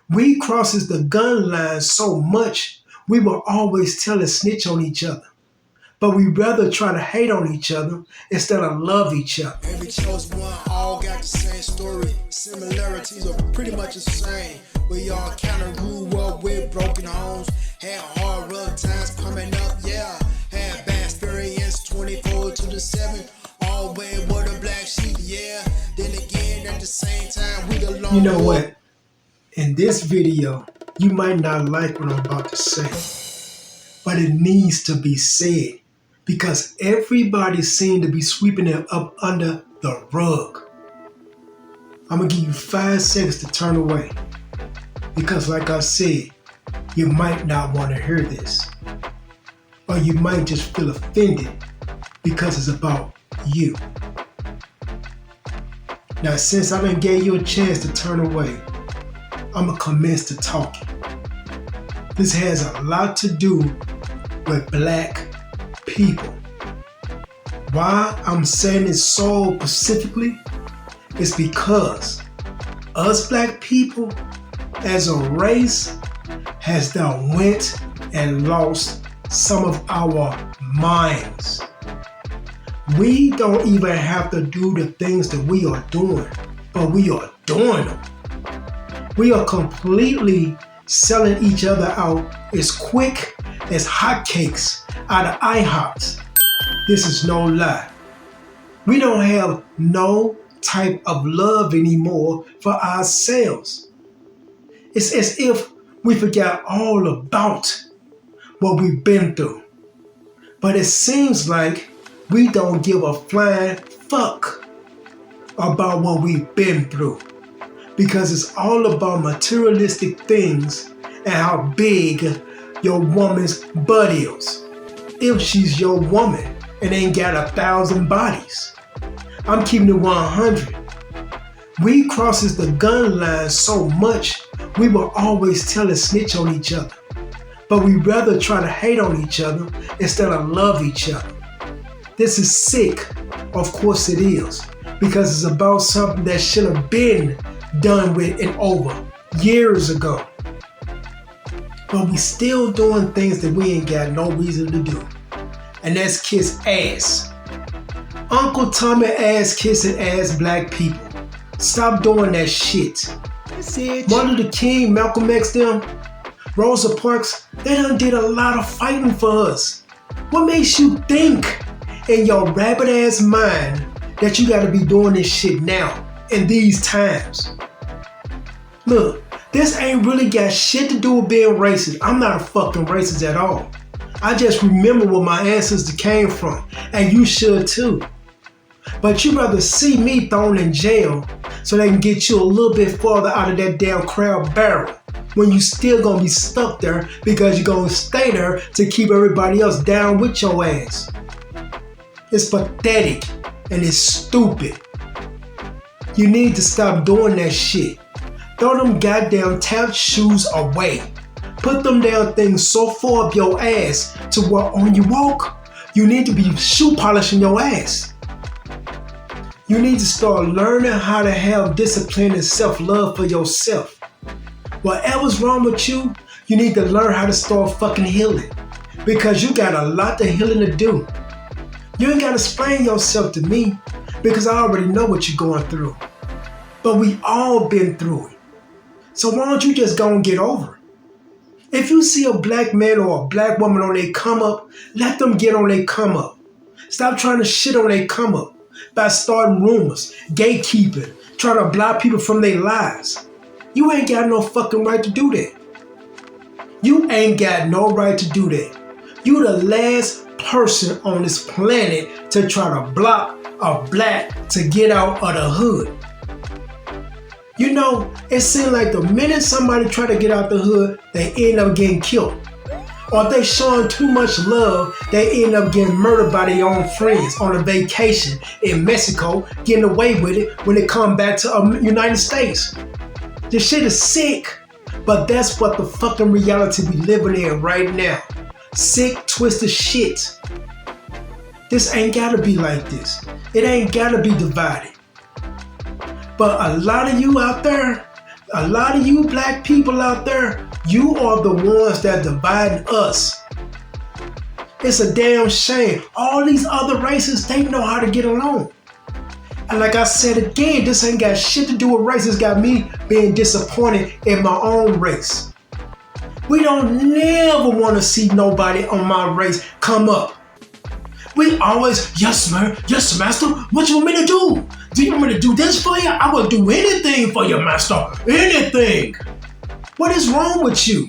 We crosses the gun line so much, we will always tell and snitch on each other. But we rather try to hate on each other instead of love each other. Every chosen one all got the same story. Similarities are pretty much the same. We all kinda grew up with broken homes. Had hard rough times coming up, yeah. Had bad experience 24 to the 7. Always were the black sheep, yeah. Then again, at the same time, we the long. You know what? In this video, you might not like what I'm about to say, but it needs to be said because everybody seems to be sweeping it up under the rug. I'm gonna give you 5 seconds to turn away because, like I said, you might not want to hear this, or you might just feel offended because it's about you. Now, since I done gave you a chance to turn away, I'm gonna commence to talking. This has a lot to do with black people. Why I'm saying it so specifically is because us black people as a race has done went and lost some of our minds. We don't even have to do the things that we are doing, but we are doing them. We are completely selling each other out as quick as hotcakes out of IHOPs. This is no lie. We don't have no type of love anymore for ourselves. It's as if we forgot all about what we've been through. But it seems like we don't give a flying fuck about what we've been through because it's all about materialistic things and how big your woman's butt is. If she's your woman and ain't got 1,000 bodies. I'm keeping it 100. We crosses the gun line so much, we will always tell and snitch on each other. But we rather try to hate on each other instead of love each other. This is sick. Of course it is. Because it's about something that should have been done with and over years ago. But we still doing things that we ain't got no reason to do. And that's kiss ass. Uncle Tommy ass kissing ass black people. Stop doing that shit. That's it. Martin Luther King, Malcolm X them, Rosa Parks, they done did a lot of fighting for us. What makes you think in your rabbit ass mind that you gotta be doing this shit now in these times? Look, this ain't really got shit to do with being racist. I'm not a fucking racist at all. I just remember where my ancestors came from, and you should too. But you rather see me thrown in jail so they can get you a little bit farther out of that damn crowd barrel when you still gonna be stuck there because you're gonna stay there to keep everybody else down with your ass. It's pathetic and it's stupid. You need to stop doing that shit. Throw them goddamn tap shoes away. Put them damn things so far up your ass to where when you walk, you need to be shoe polishing your ass. You need to start learning how to have discipline and self-love for yourself. Whatever's wrong with you, you need to learn how to start fucking healing. Because you got a lot of healing to do. You ain't gotta explain yourself to me because I already know what you're going through. But we all been through it. So why don't you just go and get over it? If you see a black man or a black woman on their come up, let them get on their come up. Stop trying to shit on their come up by starting rumors, gatekeeping, trying to block people from their lives. You ain't got no fucking right to do that. You ain't got no right to do that. You the last person on this planet to try to block a black to get out of the hood. You know, it seems like the minute somebody try to get out the hood, they end up getting killed. Or if they showing too much love, they end up getting murdered by their own friends on a vacation in Mexico, getting away with it when they come back to United States. This shit is sick, but that's what the fucking reality we living in right now. Sick, twisted shit. This ain't gotta be like this. It ain't gotta be divided. But a lot of you out there, A lot of you black people out there, you are the ones that divide us. It's a damn shame. All these other races, they know how to get along. And like I said again, this ain't got shit to do with race. It's got me being disappointed in my own race. We don't never want to see nobody on my race come up. We always, yes, man, yes, master, what you want me to do? Do you want me to do this for you? I will do anything for you, master, anything. What is wrong with you?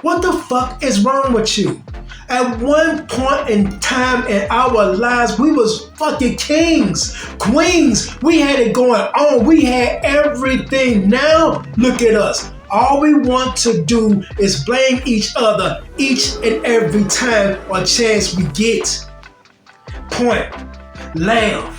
What the fuck is wrong with you? At one point in time in our lives, we was fucking kings, queens. We had it going on. We had everything. Now, look at us. All we want to do is blame each other each and every time or chance we get. Point. Laugh.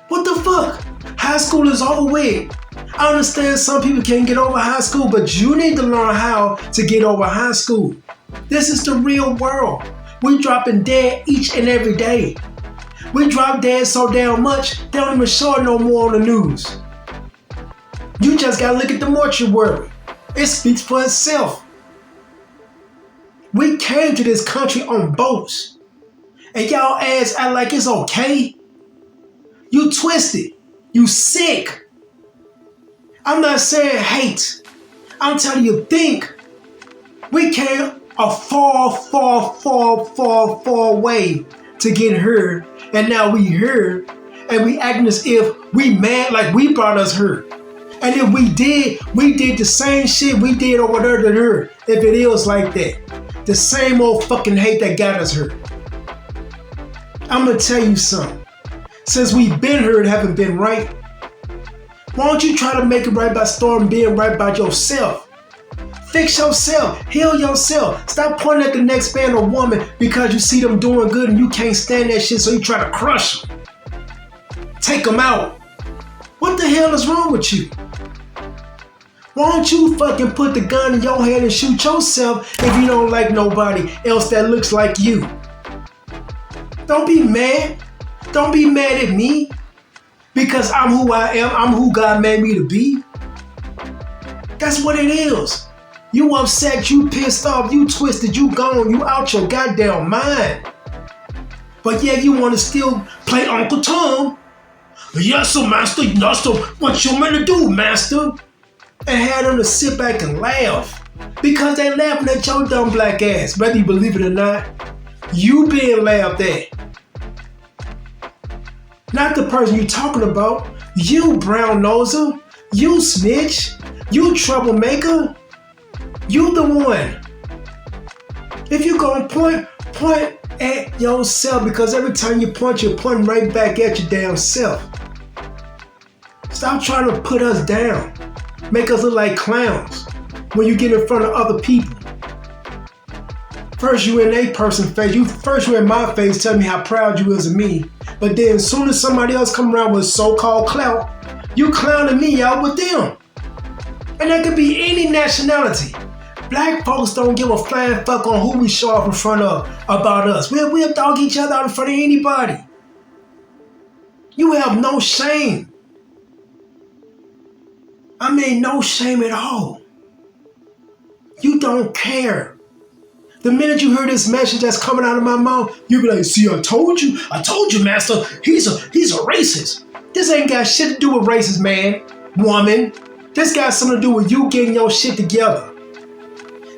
What the fuck? High school is over with. I understand some people can't get over high school, but you need to learn how to get over high school. This is the real world. We dropping dead each and every day. We drop dead so damn much, they don't even show it no more on the news. You just gotta look at the mortuary. It speaks for itself. We came to this country on boats, and y'all ass act like it's okay. You twisted. You sick. I'm not saying hate. I'm telling you, think. We came a far way to get here, and now we here, and we acting as if we mad like we brought us here. And if we did the same shit we did over there to her, if it is like that. The same old fucking hate that got us here. I'm gonna tell you something. Since we've been here, it haven't been right. Why don't you try to make it right by starting being right by yourself? Fix yourself. Heal yourself. Stop pointing at the next man or woman because you see them doing good and you can't stand that shit, so you try to crush them. Take them out. What the hell is wrong with you? Why don't you fucking put the gun in your hand and shoot yourself if you don't like nobody else that looks like you? Don't be mad. Don't be mad at me because I'm who I am. I'm who God made me to be. That's what it is. You upset, you pissed off, you twisted, you gone, you out your goddamn mind. But yeah, you want to still play Uncle Tom. Yes, sir, master. Yes, sir. What you want me to do, master? And have them to sit back and laugh. Because they laughing at your dumb black ass, whether you believe it or not. You being laughed at. Not the person you talking about. You brown noser. You snitch. You troublemaker. You the one. If you gonna point at yourself, because every time you point, you're pointing right back at your damn self. Stop trying to put us down. Make us look like clowns when you get in front of other people. First you in a person's face. First you in my face telling me how proud you is of me. But then as soon as somebody else come around with so-called clout, you clowning me out with them. And that could be any nationality. Black folks don't give a flying fuck on who we show up in front of about us. We'll dog each other out in front of anybody. You have no shame. I mean, no shame at all. You don't care. The minute you hear this message that's coming out of my mouth, you be like, see, I told you, master, he's a racist. This ain't got shit to do with racist, man, woman. This got something to do with you getting your shit together.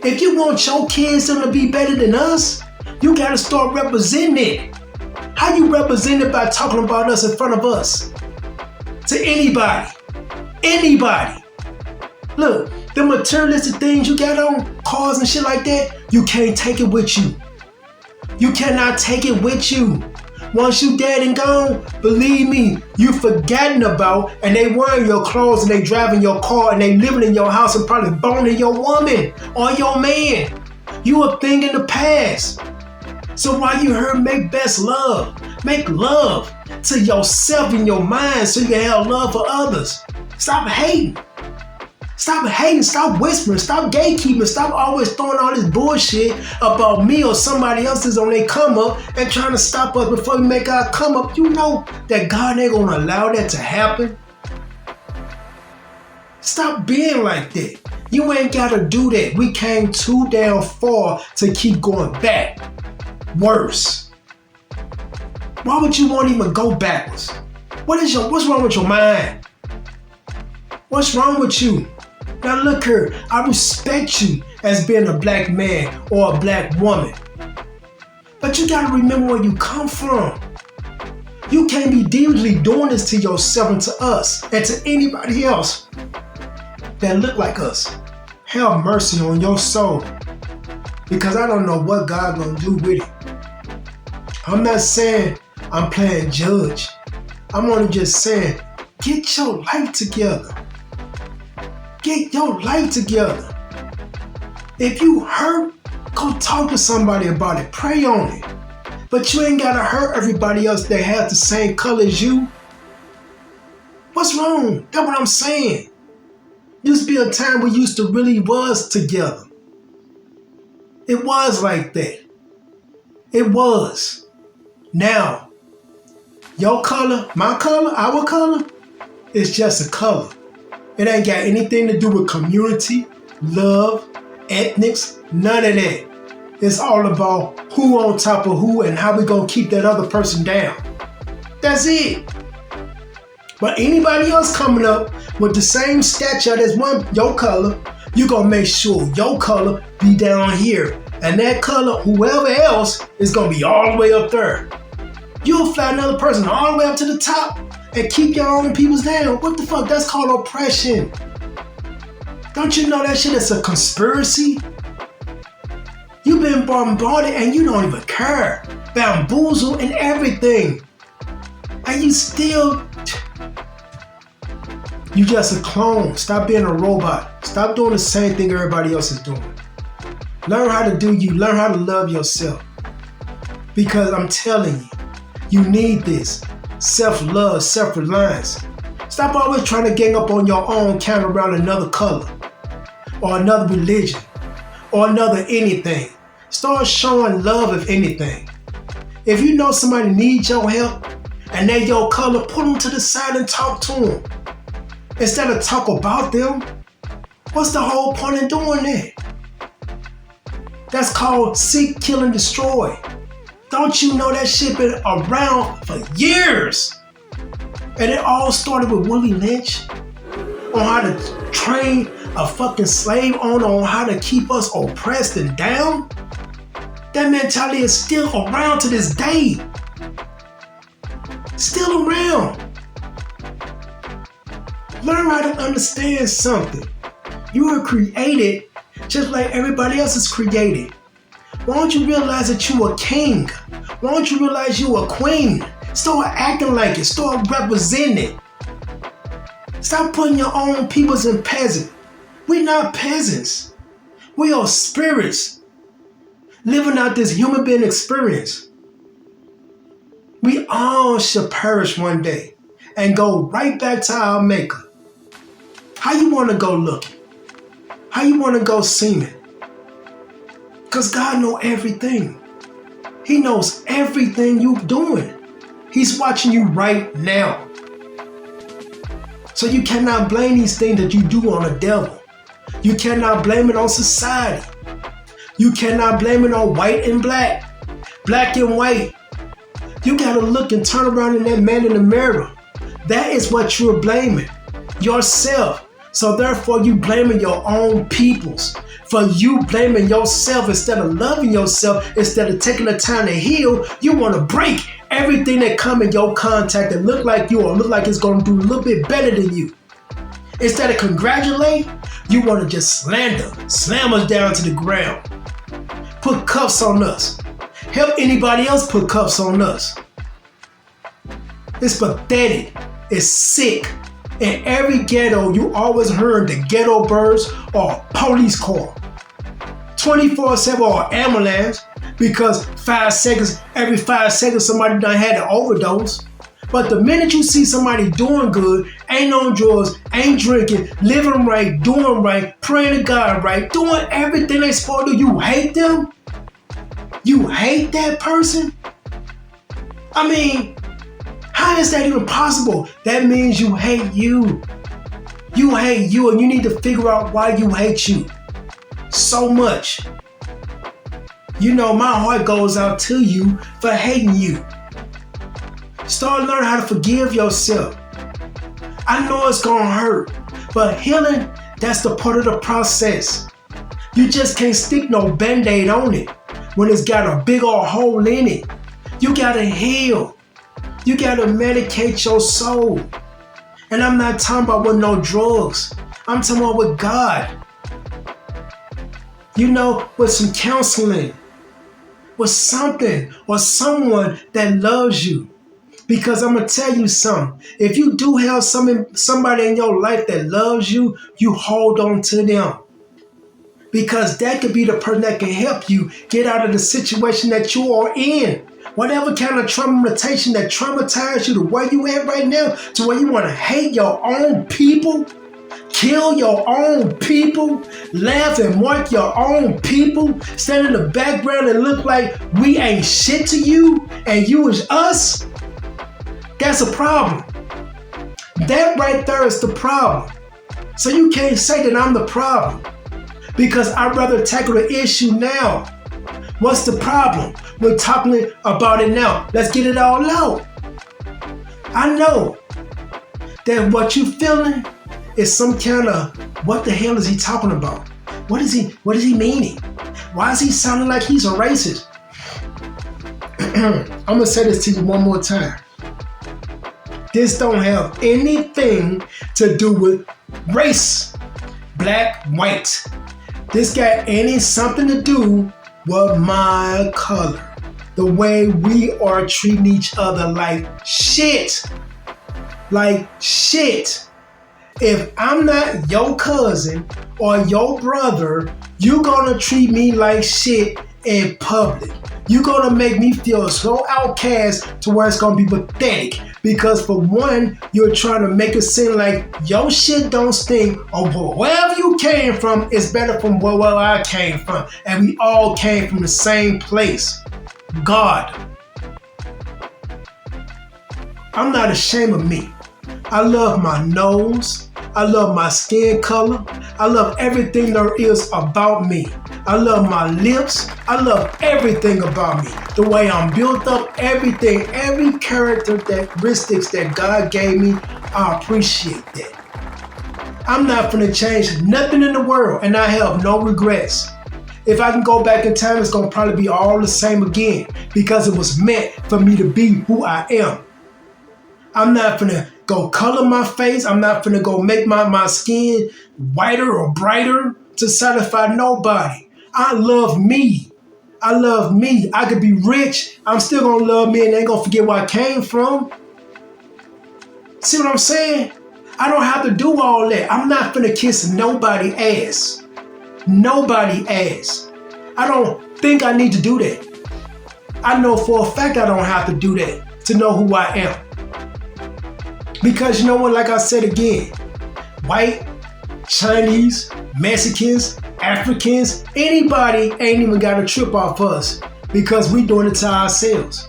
If you want your kids to be better than us, you gotta start representing it. How you represent it? By talking about us in front of us. To anybody. Anybody. Look, the materialistic things you got on, cars and shit like that, you can't take it with you. You cannot take it with you. Once you dead and gone, believe me, you forgotten about, and they wearing your clothes and they driving your car and they living in your house and probably boning your woman or your man. You a thing in the past. So while you heard make best love, make love to yourself in your mind so you can have love for others. Stop hating. Stop hating, stop whispering, stop gatekeeping, stop always throwing all this bullshit about me or somebody else's on their come up and trying to stop us before we make our come up. You know that God ain't gonna allow that to happen. Stop being like that. You ain't gotta do that. We came too damn far to keep going back. Worse. Why would you want to even go backwards? What's wrong with your mind? What's wrong with you? Now look here, I respect you as being a black man or a black woman. But you gotta remember where you come from. You can't be deeply doing this to yourself and to us and to anybody else that look like us. Have mercy on your soul. Because I don't know what God gonna do with it. I'm not saying I'm playing judge. I'm only just saying, get your life together. Get your life together. If you hurt, go talk to somebody about it. Pray on it. But you ain't gotta hurt everybody else that has the same color as you. What's wrong? That's what I'm saying. Used to be a time we used to really was together. It was like that. It was. Now, your color, my color, our color, it's just a color. It ain't got anything to do with community, love, ethnics, none of that. It's all about who on top of who and how we gonna keep that other person down. That's it. But anybody else coming up with the same stature as your color, you gonna make sure your color be down here. And that color, whoever else, is gonna be all the way up there. You'll fly another person all the way up to the top and keep your own peoples down. What the fuck? That's called oppression. Don't you know that shit is a conspiracy? You've been bombarded and you don't even care. Bamboozled and everything. And you still... You just a clone. Stop being a robot. Stop doing the same thing everybody else is doing. Learn how to do you. Learn how to love yourself. Because I'm telling you, you need this. Self-love, self-reliance. Stop always trying to gang up on your own count around another color. Or another religion. Or another anything. Start showing love if anything. If you know somebody needs your help and they your color, put them to the side and talk to them. Instead of talk about them. What's the whole point in doing that? That's called seek, kill, and destroy. Don't you know that shit been around for years? And it all started with Willie Lynch on how to train a fucking slave owner on how to keep us oppressed and down. That mentality is still around to this day. Still around. Learn how to understand something. You were created just like everybody else is created. Why don't you realize that you a king? Why don't you realize you a queen? Start acting like it. Start representing it. Stop putting your own peoples in peasant. We're not peasants. We are spirits living out this human being experience. We all shall perish one day and go right back to our maker. How you want to go looking? How you want to go seeming? Because God knows everything. He knows everything you're doing. He's watching you right now. So you cannot blame these things that you do on the devil. You cannot blame it on society. You cannot blame it on white and black and white. You gotta look and turn around in that man in the mirror. That is what you're blaming. Yourself. So therefore you blaming your own peoples. For you blaming yourself instead of loving yourself, instead of taking the time to heal, you want to break everything that come in your contact that look like you or look like it's going to do a little bit better than you. Instead of congratulate, you want to just slam us down to the ground. Put cuffs on us. Help anybody else put cuffs on us. It's pathetic. It's sick. In every ghetto, you always heard the ghetto birds or police call. 24/7 or ambulance, because every 5 seconds somebody done had an overdose. But the minute you see somebody doing good, ain't on drugs, ain't drinking, living right, doing right, praying to God right, doing everything they supposed to do, you hate them? You hate that person? I mean, how is that even possible? That means you hate you. You hate you, and you need to figure out why you hate you so much. You know, my heart goes out to you for hating you. Start learning how to forgive yourself. I know it's gonna hurt, but healing, that's the part of the process. You just can't stick no Band-Aid on it when it's got a big old hole in it. You gotta heal. You gotta medicate your soul. And I'm not talking about with no drugs. I'm talking about with God. You know, with some counseling. With something or someone that loves you. Because I'm going to tell you something. If you do have somebody in your life that loves you, you hold on to them. Because that could be the person that can help you get out of the situation that you are in. Whatever kind of traumatization that traumatized you to where you at right now, to where you want to hate your own people, kill your own people, laugh and mock your own people, stand in the background and look like we ain't shit to you and you is us, that's a problem. That right there is the problem. So you can't say that I'm the problem because I'd rather tackle the issue now. What's the problem? We're talking about it now. Let's get it all out. I know that what you feeling is some kind of, what the hell is he talking about? What is he meaning? Why is he sounding like he's a racist? I'm gonna say this to you one more time. This don't have anything to do with race, black, white. This got something to do with my color. The way we are treating each other like shit. Like shit. If I'm not your cousin or your brother, you're gonna treat me like shit in public. You're gonna make me feel so outcast to where it's gonna be pathetic. Because for one, you're trying to make it seem like your shit don't stink, or wherever you came from is better from where I came from. And we all came from the same place. God. I'm not ashamed of me. I love my nose. I love my skin color. I love everything there is about me. I love my lips. I love everything about me. The way I'm built up, everything, every characteristics that God gave me, I appreciate that. I'm not gonna change nothing in the world, and I have no regrets. If I can go back in time, it's gonna probably be all the same again because it was meant for me to be who I am. I'm not gonna go color my face. I'm not gonna go make my skin whiter or brighter to satisfy nobody. I love me. I love me. I could be rich. I'm still gonna love me and ain't gonna forget where I came from. See what I'm saying? I don't have to do all that. I'm not gonna kiss nobody ass. Nobody ass. I don't think I need to do that. I know for a fact I don't have to do that to know who I am. Because you know what, like I said again, white, Chinese, Mexicans, Africans, anybody ain't even got a trip off us because we doing it to ourselves.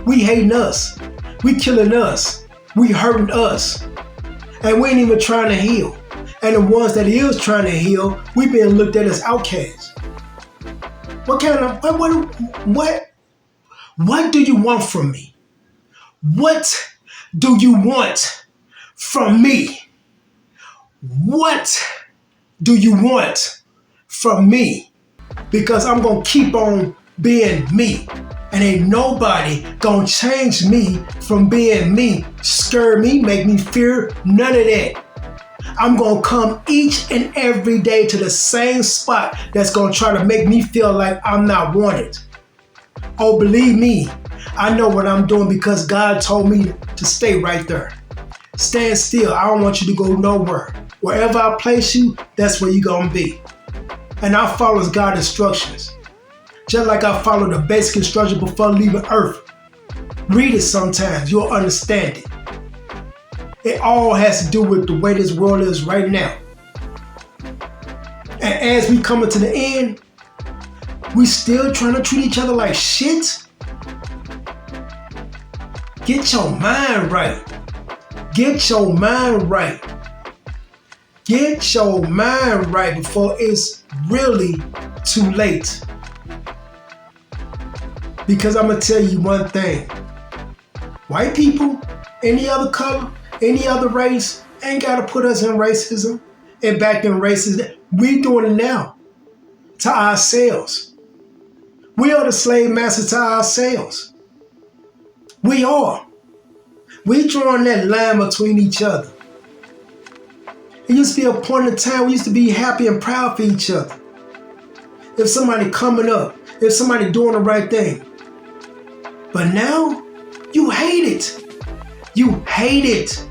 We hating us. We killing us. We hurting us. And we ain't even trying to heal. And the ones that is trying to heal, we being looked at as outcasts. What do you want from me? What do you want from me? What do you want from me? Because I'm going to keep on being me. And ain't nobody going to change me from being me, scare me, make me fear, none of that. I'm going to come each and every day to the same spot that's going to try to make me feel like I'm not wanted. Oh, believe me, I know what I'm doing because God told me to stay right there. Stand still. I don't want you to go nowhere. Wherever I place you, that's where you're going to be. And I follow God's instructions. Just like I follow the basic instruction before leaving Earth. Read it sometimes. You'll understand it. It all has to do with the way this world is right now. And as we come to the end, we still trying to treat each other like shit? Get your mind right. Get your mind right. Get your mind right before it's really too late. Because I'm going to tell you one thing. White people, any other color, any other race, ain't got to put us in racism and back in racism. We doing it now to ourselves. We are the slave masters to ourselves. We are. We drawing that line between each other. It used to be a point in time we used to be happy and proud for each other. If somebody coming up, if somebody doing the right thing. But now, you hate it. You hate it.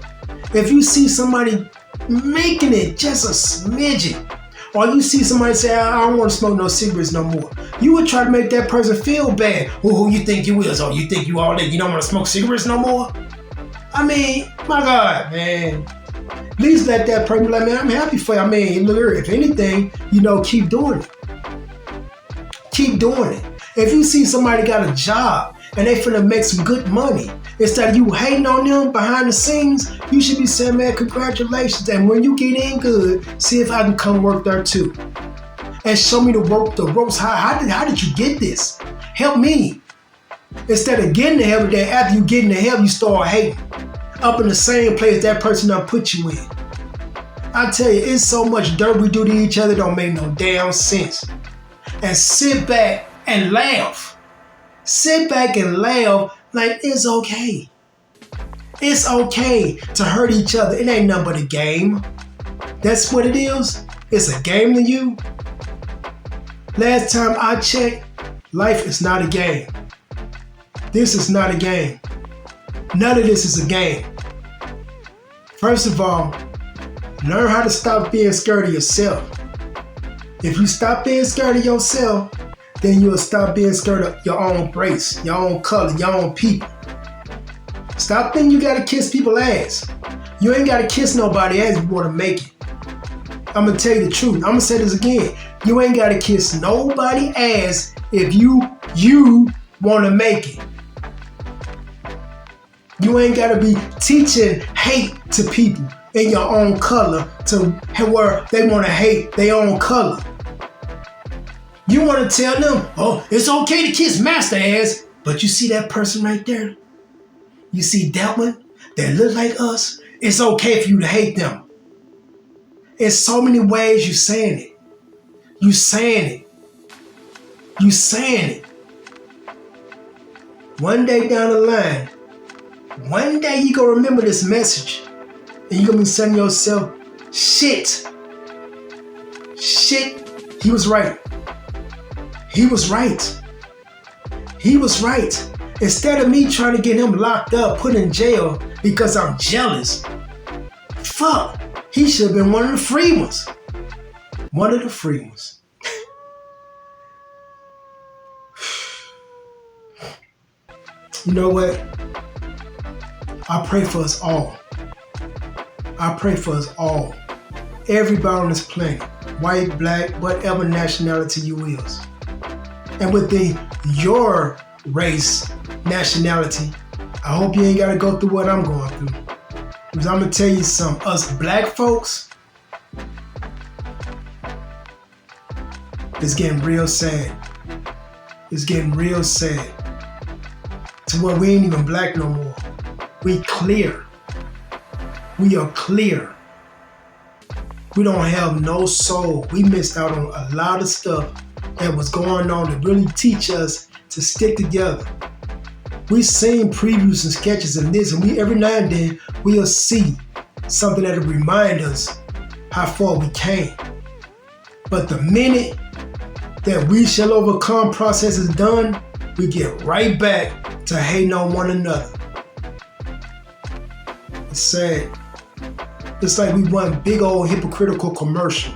If you see somebody making it just a smidgen, or you see somebody say, I don't want to smoke no cigarettes no more, you would try to make that person feel bad. Well, who you think you is? Or you think you all that you don't want to smoke cigarettes no more? I mean, my God, man. At least let that person be like, man, I'm happy for you. I mean, look, if anything, keep doing it. Keep doing it. If you see somebody got a job and they finna make some good money, instead of you hating on them behind the scenes, you should be saying, man, congratulations. And when you get in good, see if I can come work there too. And show me the ropes. How did you get this? Help me. Instead of getting the help, then after you get in the help, you start hating. Up in the same place that person done put you in. I tell you, it's so much dirt we do to each other, don't make no damn sense. And sit back and laugh. Sit back and laugh like it's okay. It's okay to hurt each other. It ain't nothing but a game. That's what it is. It's a game to you. Last time I checked, life is not a game. This is not a game. None of this is a game. First of all, learn how to stop being scared of yourself. If you stop being scared of yourself, then you'll stop being scared of your own race, your own color, your own people. Stop thinking you gotta kiss people's ass. You ain't gotta kiss nobody ass if you wanna make it. I'm gonna tell you the truth. I'm gonna say this again. You ain't gotta kiss nobody ass if you wanna make it. You ain't gotta be teaching hate to people in your own color to where they wanna hate their own color. You wanna tell them, oh, it's okay to kiss master ass, but you see that person right there? You see that one that look like us? It's okay for you to hate them. In so many ways you saying it. You saying it. You saying it. One day down the line, one day you gonna remember this message and you gonna be saying to yourself, shit, he was right. He was right. He was right. Instead of me trying to get him locked up, put in jail because I'm jealous, fuck, he should have been one of the free ones. One of the free ones. You know what? I pray for us all. I pray for us all. Everybody on this planet, white, black, whatever nationality you is. And within your race, nationality, I hope you ain't got to go through what I'm going through. Because I'm going to tell you something. Us black folks, it's getting real sad. It's getting real sad. To where we ain't even black no more. We clear. We are clear. We don't have no soul. We missed out on a lot of stuff that was going on to really teach us to stick together. We've seen previews and sketches of this, and we every now and then we'll see something that'll remind us how far we came. But the minute that we shall overcome process is done, we get right back to hating on one another. It's sad. It's like we one big old hypocritical commercial.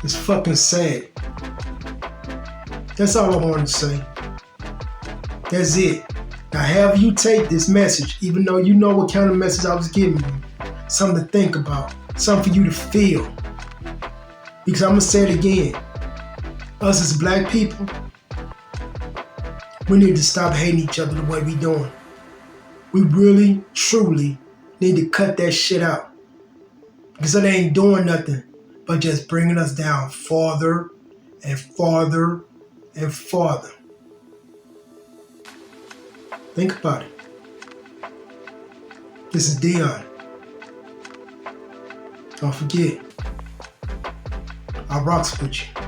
It's fucking sad. That's all I wanted to say. That's it. Now, however you take this message, even though you know what kind of message I was giving you, something to think about, something for you to feel. Because I'm going to say it again. Us as black people, we need to stop hating each other the way we doing. We really, truly need to cut that shit out. Because it ain't doing nothing but just bringing us down farther and farther and farther. Think about it. This is Dion. Don't forget, I rocks with you.